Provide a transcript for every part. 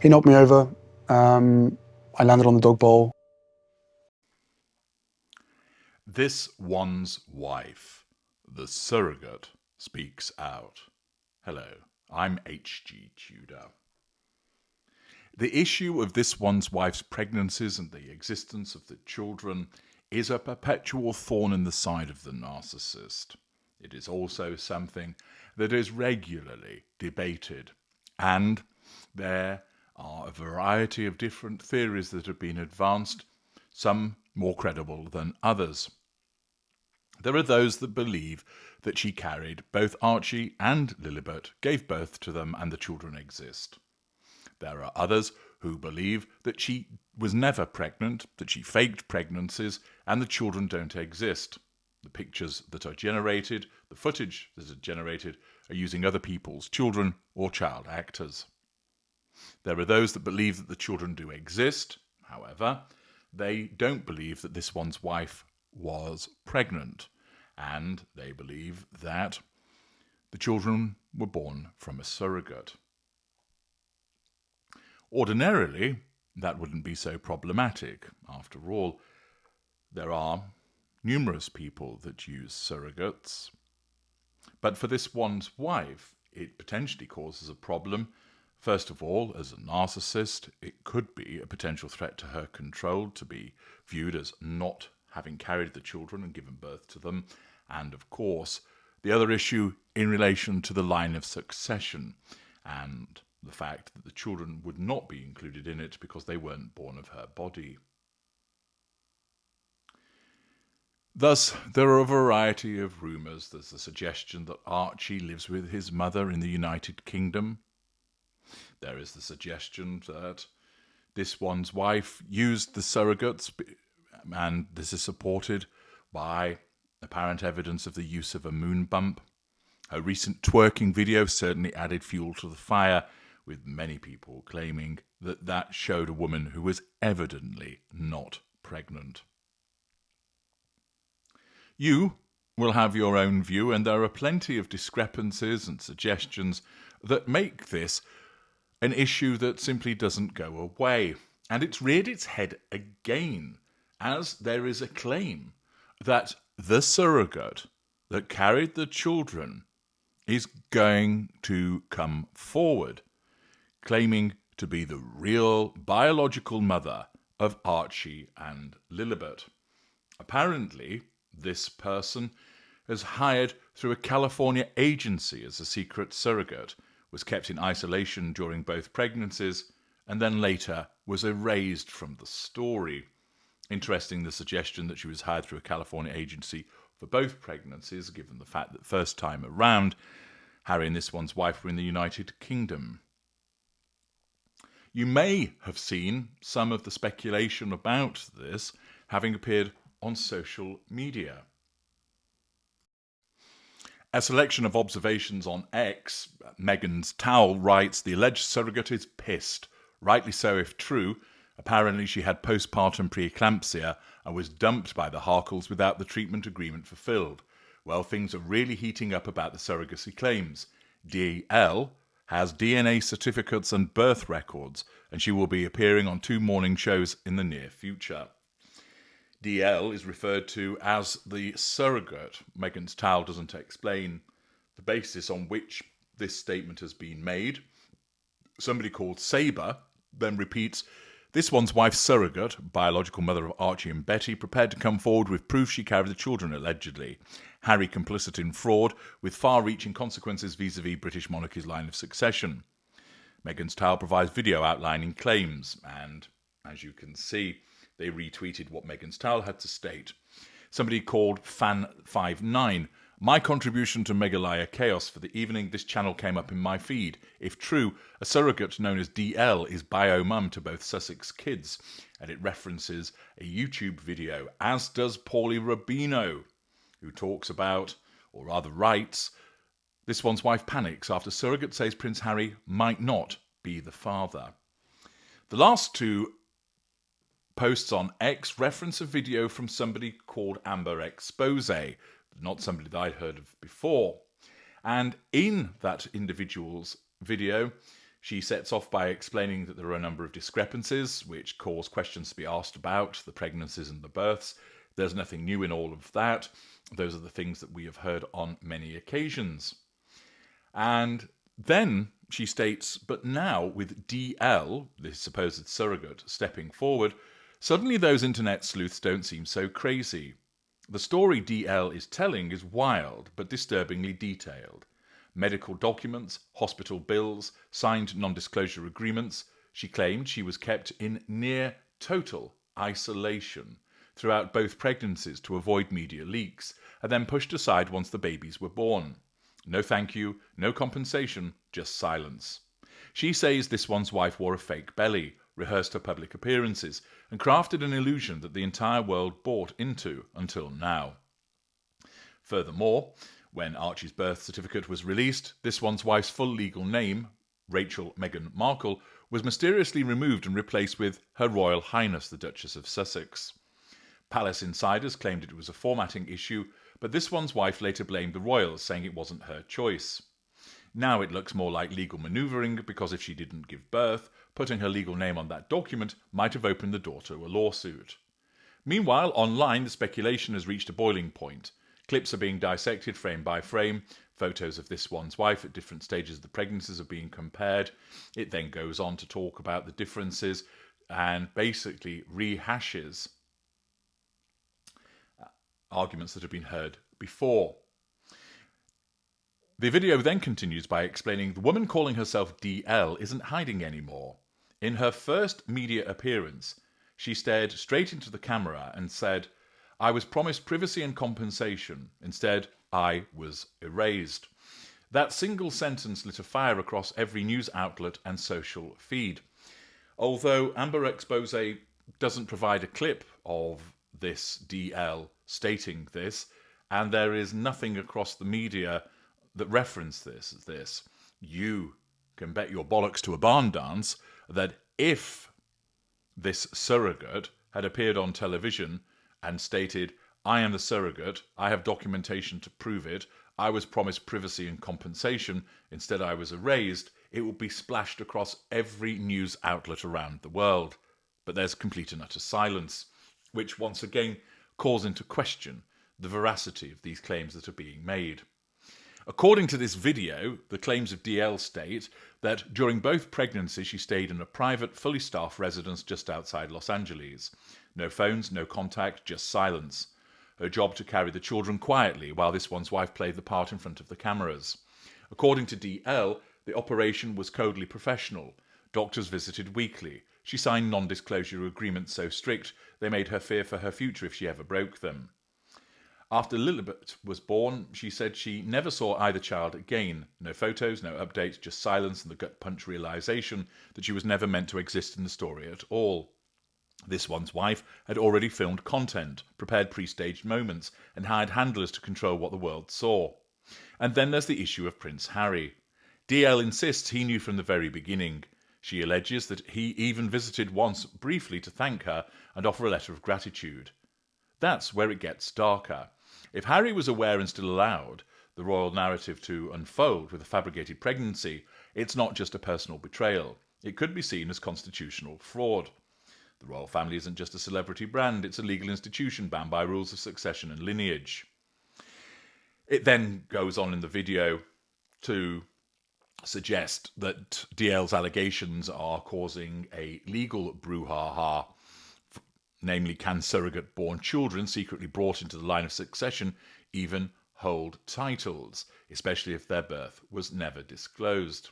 He knocked me over. I landed on the dog bowl. This one's wife, the surrogate, speaks out. Hello, I'm H.G. Tudor. The issue of this one's wife's pregnancies and the existence of the children is a perpetual thorn in the side of the narcissist. It is also something that is regularly debated, and there are a variety of different theories that have been advanced, some more credible than others. There are those that believe that she carried both Archie and Lilibet, gave birth to them, and the children exist. There are others who believe that she was never pregnant, that she faked pregnancies, and the children don't exist. The pictures that are generated, the footage that are generated, are using other people's children or child actors. There are those that believe that the children do exist. However, they don't believe that this one's wife was pregnant, and they believe that the children were born from a surrogate. Ordinarily, that wouldn't be so problematic. After all, there are numerous people that use surrogates. But for this one's wife, it potentially causes a problem. First of all, as a narcissist, it could be a potential threat to her control, to be viewed as not having carried the children and given birth to them. And of course, the other issue in relation to the line of succession and the fact that the children would not be included in it because they weren't born of her body. Thus, there are a variety of rumours. There's the suggestion that Archie lives with his mother in the United Kingdom. There is the suggestion that this one's wife used the surrogates, and this is supported by apparent evidence of the use of a moon bump. Her recent twerking video certainly added fuel to the fire, with many people claiming that that showed a woman who was evidently not pregnant. You will have your own view, and there are plenty of discrepancies and suggestions that make this an issue that simply doesn't go away. And it's reared its head again, as there is a claim that the surrogate that carried the children is going to come forward, claiming to be the real biological mother of Archie and Lilibet. Apparently, this person is hired through a California agency as a secret surrogate, was kept in isolation during both pregnancies, and then later was erased from the story. Interesting, the suggestion that she was hired through a California agency for both pregnancies, given the fact that first time around, Harry and this one's wife were in the United Kingdom. You may have seen some of the speculation about this having appeared on social media. A selection of observations on X, Meghan's Towel writes, the alleged surrogate is pissed. Rightly so if true. Apparently she had postpartum preeclampsia and was dumped by the Harkles without the treatment agreement fulfilled. Well, things are really heating up about the surrogacy claims. DL has DNA certificates and birth records, and she will be appearing on 2 morning shows in the near future. DL is referred to as the surrogate. Meghan's Towel doesn't explain the basis on which this statement has been made. Somebody called Sabre then repeats, this one's wife's surrogate, biological mother of Archie and Betty, prepared to come forward with proof she carried the children, allegedly. Harry complicit in fraud, with far-reaching consequences vis-à-vis British monarchy's line of succession. Meghan's Towel provides video outlining claims, and, as you can see, they retweeted what Meghan's Towel had to state. Somebody called Fan59. My contribution to Megalaya Chaos for the evening, this channel came up in my feed. If true, a surrogate known as DL is bio-mum to both Sussex kids, and it references a YouTube video, as does Paulie Rubino, who talks about, or rather writes, this one's wife panics after surrogate says Prince Harry might not be the father. The last two posts on X reference a video from somebody called Amber Expose, not somebody that I'd heard of before. And in that individual's video, She sets off by explaining that there are a number of discrepancies which cause questions to be asked about the pregnancies and the births. There's nothing new in all of that. Those are the things that we have heard on many occasions. And then she states, but now with DL, the supposed surrogate, stepping forward, suddenly those internet sleuths don't seem so crazy. The story DL is telling is wild but disturbingly detailed. Medical documents, hospital bills, signed non-disclosure agreements. She claimed she was kept in near total isolation throughout both pregnancies to avoid media leaks, and then pushed aside once the babies were born. No thank you, no compensation, just silence. She says this one's wife wore a fake belly, rehearsed her public appearances, and crafted an illusion that the entire world bought into until now. Furthermore, when Archie's birth certificate was released, this one's wife's full legal name, Rachel Meghan Markle, was mysteriously removed and replaced with Her Royal Highness the Duchess of Sussex. Palace insiders claimed it was a formatting issue, but this one's wife later blamed the royals, saying it wasn't her choice. Now it looks more like legal manoeuvring, because if she didn't give birth, putting her legal name on that document might have opened the door to a lawsuit. Meanwhile, online, the speculation has reached a boiling point. Clips are being dissected frame by frame. Photos of this one's wife at different stages of the pregnancies are being compared. It then goes on to talk about the differences and basically rehashes arguments that have been heard before. The video then continues by explaining the woman calling herself DL isn't hiding anymore. In her first media appearance, she stared straight into the camera and said, "I was promised privacy and compensation. Instead, I was erased." That single sentence lit a fire across every news outlet and social feed. Although Amber Expose doesn't provide a clip of this DL stating this, and there is nothing across the media that reference this, you can bet your bollocks to a barn dance that if this surrogate had appeared on television and stated, "I am the surrogate, I have documentation to prove it, I was promised privacy and compensation, instead I was erased," it would be splashed across every news outlet around the world. But there's complete and utter silence, which once again calls into question the veracity of these claims that are being made. According to this video, the claims of DL state that during both pregnancies she stayed in a private, fully staffed residence just outside Los Angeles. No phones, no contact, just silence. Her job to carry the children quietly while this one's wife played the part in front of the cameras. According to DL, the operation was coldly professional. Doctors visited weekly. She signed non-disclosure agreements so strict they made her fear for her future if she ever broke them. After Lilibet was born, she said she never saw either child again. No photos, no updates, just silence and the gut-punch realization that she was never meant to exist in the story at all. This one's wife had already filmed content, prepared pre-staged moments, and hired handlers to control what the world saw. And then there's the issue of Prince Harry. DL insists he knew from the very beginning. She alleges that he even visited once briefly to thank her and offer a letter of gratitude. That's where it gets darker. If Harry was aware and still allowed the royal narrative to unfold with a fabricated pregnancy, it's not just a personal betrayal. It could be seen as constitutional fraud. The royal family isn't just a celebrity brand, it's a legal institution bound by rules of succession and lineage. It then goes on in the video to suggest that DL's allegations are causing a legal brouhaha. Namely, can surrogate-born children secretly brought into the line of succession even hold titles, especially if their birth was never disclosed?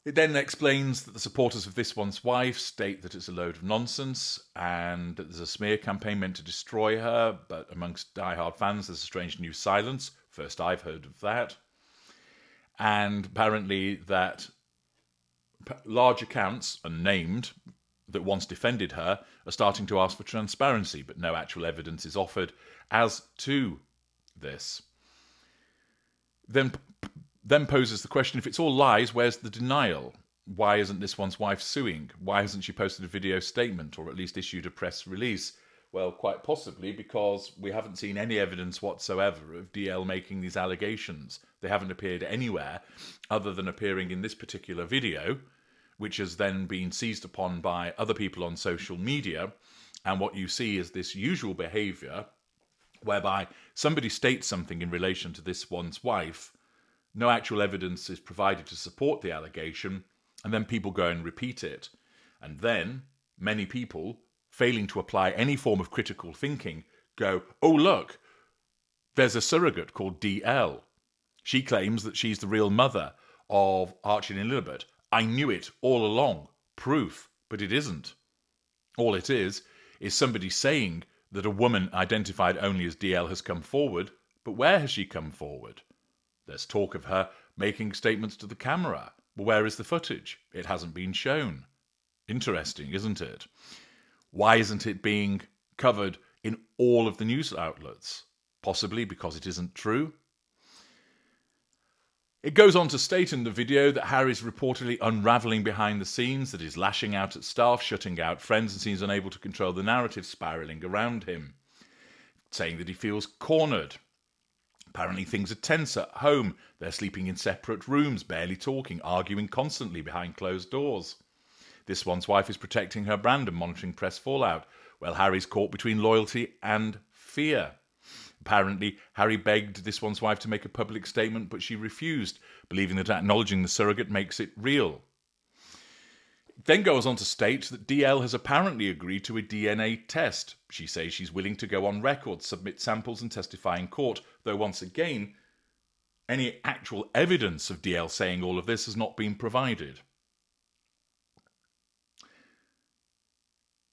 It then explains that the supporters of this one's wife state that it's a load of nonsense and that there's a smear campaign meant to destroy her, but amongst diehard fans there's a strange new silence. First I've heard of that. And apparently that large accounts, unnamed, that once defended her are starting to ask for transparency, but no actual evidence is offered as to this. Then poses the question, if it's all lies, where's the denial? Why isn't this one's wife suing? Why hasn't she posted a video statement or at least issued a press release? Well, quite possibly because we haven't seen any evidence whatsoever of DL making these allegations. They haven't appeared anywhere other than appearing in this particular video, which has then been seized upon by other people on social media. And what you see is this usual behaviour whereby somebody states something in relation to this one's wife, no actual evidence is provided to support the allegation, and then people go and repeat it. And then many people, failing to apply any form of critical thinking, go, oh look, there's a surrogate called DL. She claims that she's the real mother of Archie and Lilibet. I knew it all along. Proof. But it isn't. All it is somebody saying that a woman identified only as DL has come forward, but where has she come forward? There's talk of her making statements to the camera. But where is the footage? It hasn't been shown. Interesting, isn't it? Why isn't it being covered in all of the news outlets? Possibly because it isn't true. It goes on to state in the video that Harry's reportedly unravelling behind the scenes, that he's lashing out at staff, shutting out friends, and seems unable to control the narrative spiralling around him, saying that he feels cornered. Apparently things are tense at home. They're sleeping in separate rooms, barely talking, arguing constantly behind closed doors. This one's wife is protecting her brand and monitoring press fallout, while Harry's caught between loyalty and fear. Apparently, Harry begged this one's wife to make a public statement, but she refused, believing that acknowledging the surrogate makes it real. It then goes on to state that DL has apparently agreed to a DNA test. She says she's willing to go on record, submit samples and testify in court, though once again, any actual evidence of DL saying all of this has not been provided.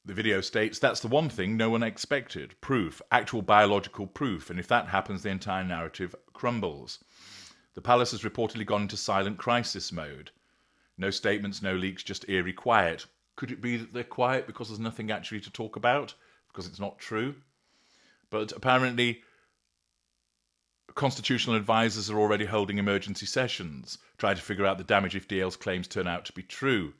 The video states that's the one thing no one expected. Proof, actual biological proof, and if that happens, the entire narrative crumbles. The palace has reportedly gone into silent crisis mode. No statements, no leaks, just eerie quiet. Could it be that they're quiet because there's nothing actually to talk about? Because it's not true? But apparently, constitutional advisors are already holding emergency sessions, trying to figure out the damage if DL's claims turn out to be true.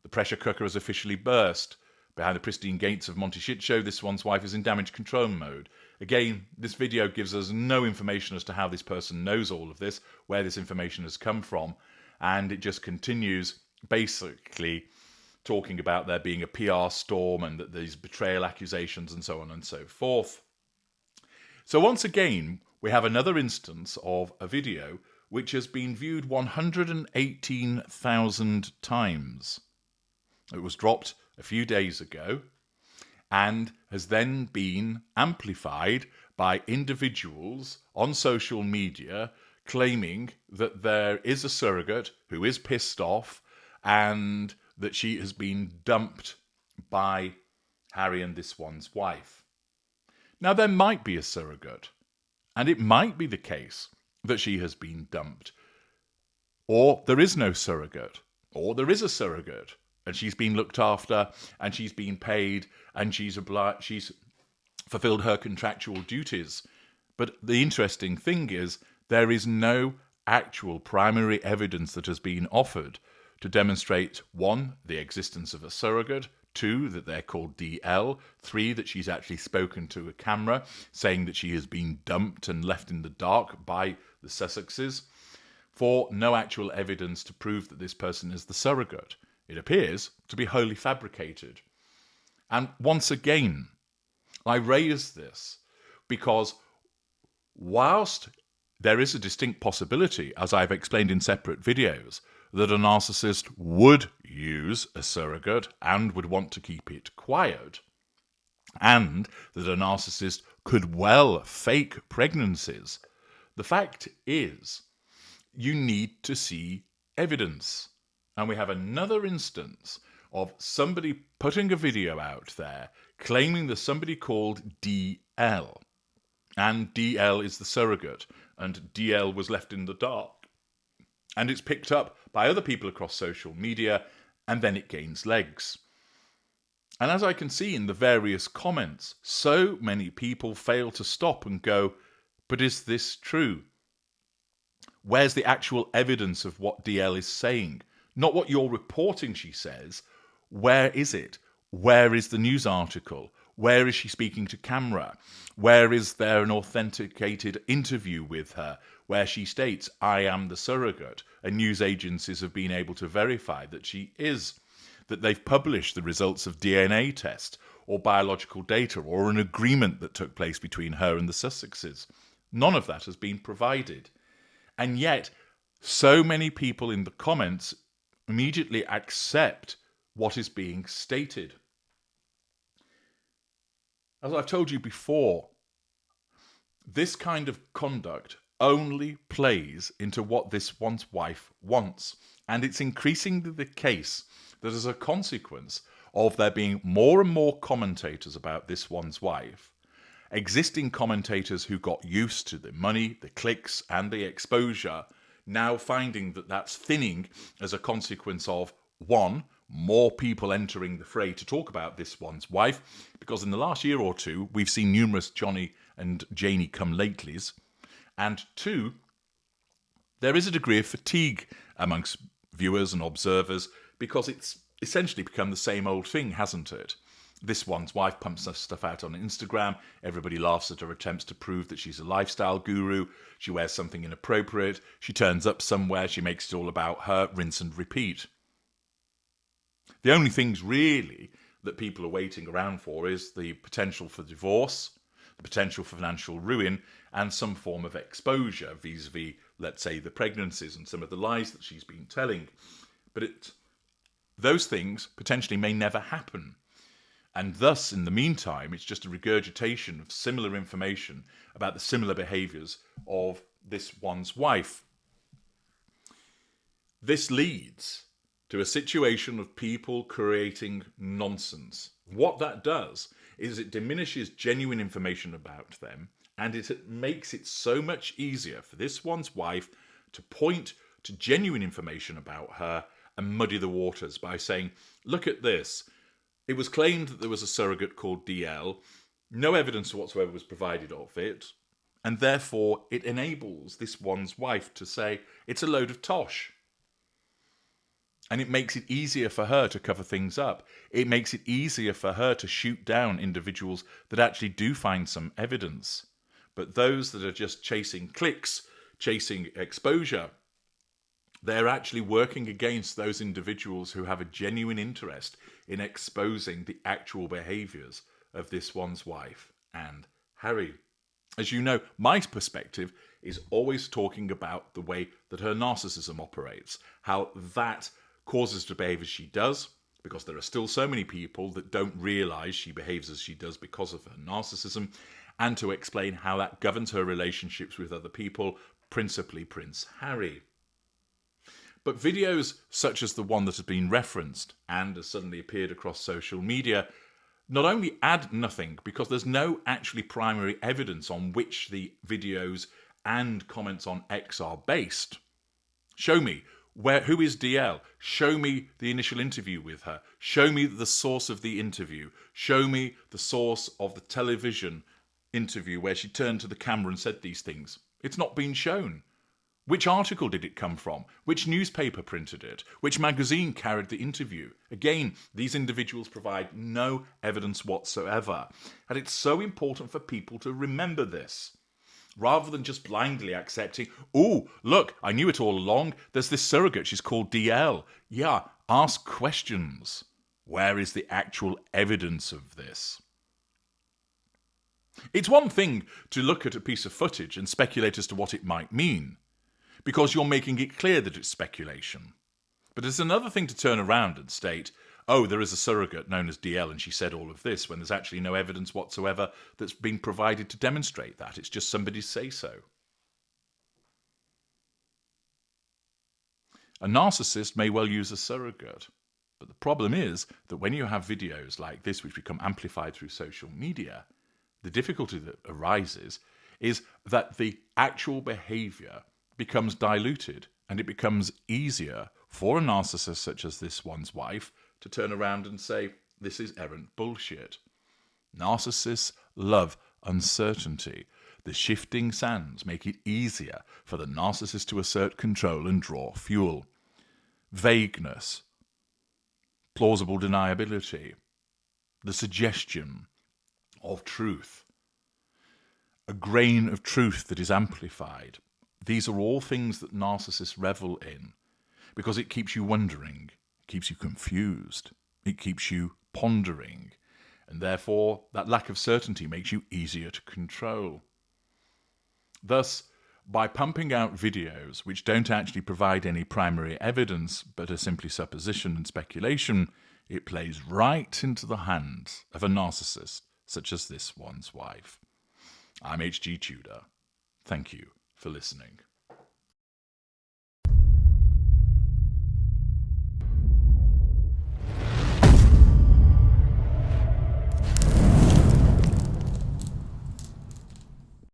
The pressure cooker has officially burst. Behind the pristine gates of Monty Shit Show, this one's wife is in damage control mode. Again, this video gives us no information as to how this person knows all of this, where this information has come from, and it just continues basically talking about there being a PR storm and that these betrayal accusations and so on and so forth. So once again, we have another instance of a video which has been viewed 118,000 times. It was dropped a few days ago and has then been amplified by individuals on social media claiming that there is a surrogate who is pissed off and that she has been dumped by Harry and this one's wife. Now, there might be a surrogate, and it might be the case that she has been dumped, or there is no surrogate, or there is a surrogate, and she's been looked after, and she's been paid, and she's fulfilled her contractual duties. But the interesting thing is, there is no actual primary evidence that has been offered to demonstrate, 1, the existence of a surrogate, 2, that they're called DL, 3, that she's actually spoken to a camera saying that she has been dumped and left in the dark by the Sussexes, 4, no actual evidence to prove that this person is the surrogate. It appears to be wholly fabricated. And once again, I raise this because whilst there is a distinct possibility, as I've explained in separate videos, that a narcissist would use a surrogate and would want to keep it quiet, and that a narcissist could well fake pregnancies, the fact is you need to see evidence. And we have another instance of somebody putting a video out there claiming that somebody called DL. And DL is the surrogate. And DL was left in the dark. And it's picked up by other people across social media. And then it gains legs. And as I can see in the various comments, so many people fail to stop and go, but is this true? Where's the actual evidence of what DL is saying? Not what you're reporting, she says. Where is it? Where is the news article? Where is she speaking to camera? Where is there an authenticated interview with her where she states, I am the surrogate, and news agencies have been able to verify that she is, that they've published the results of DNA tests or biological data or an agreement that took place between her and the Sussexes? None of that has been provided. And yet, so many people in the comments immediately accept what is being stated. As I've told you before, this kind of conduct only plays into what this one's wife wants. And it's increasingly the case that as a consequence of there being more and more commentators about this one's wife, existing commentators who got used to the money, the clicks, and the exposure, now finding that that's thinning as a consequence of, one, more people entering the fray to talk about this one's wife, because in the last year or two, we've seen numerous Johnny and Janie come latelys, and two, there is a degree of fatigue amongst viewers and observers, because it's essentially become the same old thing, hasn't it? This one's wife pumps her stuff out on Instagram. Everybody laughs at her attempts to prove that she's a lifestyle guru. She wears something inappropriate. She turns up somewhere. She makes it all about her. Rinse and repeat. The only things really that people are waiting around for is the potential for divorce, the potential for financial ruin, and some form of exposure vis-a-vis, let's say, the pregnancies and some of the lies that she's been telling. But those things potentially may never happen. And thus, in the meantime, it's just a regurgitation of similar information about the similar behaviours of this one's wife. This leads to a situation of people creating nonsense. What that does is it diminishes genuine information about them, and it makes it so much easier for this one's wife to point to genuine information about her and muddy the waters by saying, look at this. It was claimed that there was a surrogate called DL. No evidence whatsoever was provided of it, and therefore it enables this one's wife to say it's a load of tosh. And it makes it easier for her to cover things up. It makes it easier for her to shoot down individuals that actually do find some evidence. But those that are just chasing clicks, chasing exposure, they're actually working against those individuals who have a genuine interest in exposing the actual behaviours of this one's wife and Harry. As you know, my perspective is always talking about the way that her narcissism operates, how that causes her to behave as she does, because there are still so many people that don't realise she behaves as she does because of her narcissism, and to explain how that governs her relationships with other people, principally Prince Harry. But videos such as the one that has been referenced and has suddenly appeared across social media not only add nothing, because there's no actually primary evidence on which the videos and comments on X are based. Show me who is DL? Show me the initial interview with her. Show me the source of the interview. Show me the source of the television interview where she turned to the camera and said these things. It's not been shown. Which article did it come from? Which newspaper printed it? Which magazine carried the interview? Again, these individuals provide no evidence whatsoever. And it's so important for people to remember this, rather than just blindly accepting, oh, look, I knew it all along. There's this surrogate. She's called DL. Yeah, ask questions. Where is the actual evidence of this? It's one thing to look at a piece of footage and speculate as to what it might mean, because you're making it clear that it's speculation. But it's another thing to turn around and state, oh, there is a surrogate known as DL and she said all of this, when there's actually no evidence whatsoever that's been provided to demonstrate that. It's just somebody's say-so. A narcissist may well use a surrogate, but the problem is that when you have videos like this which become amplified through social media, the difficulty that arises is that the actual behaviour becomes diluted, and it becomes easier for a narcissist such as this one's wife to turn around and say, this is errant bullshit. Narcissists love uncertainty. The shifting sands make it easier for the narcissist to assert control and draw fuel. Vagueness, plausible deniability, the suggestion, of truth, a grain of truth that is amplified. These are all things that narcissists revel in because it keeps you wondering, it keeps you confused, it keeps you pondering, and therefore that lack of certainty makes you easier to control. Thus, by pumping out videos which don't actually provide any primary evidence but are simply supposition and speculation, it plays right into the hands of a narcissist such as this one's wife. I'm H.G. Tudor. Thank you for listening.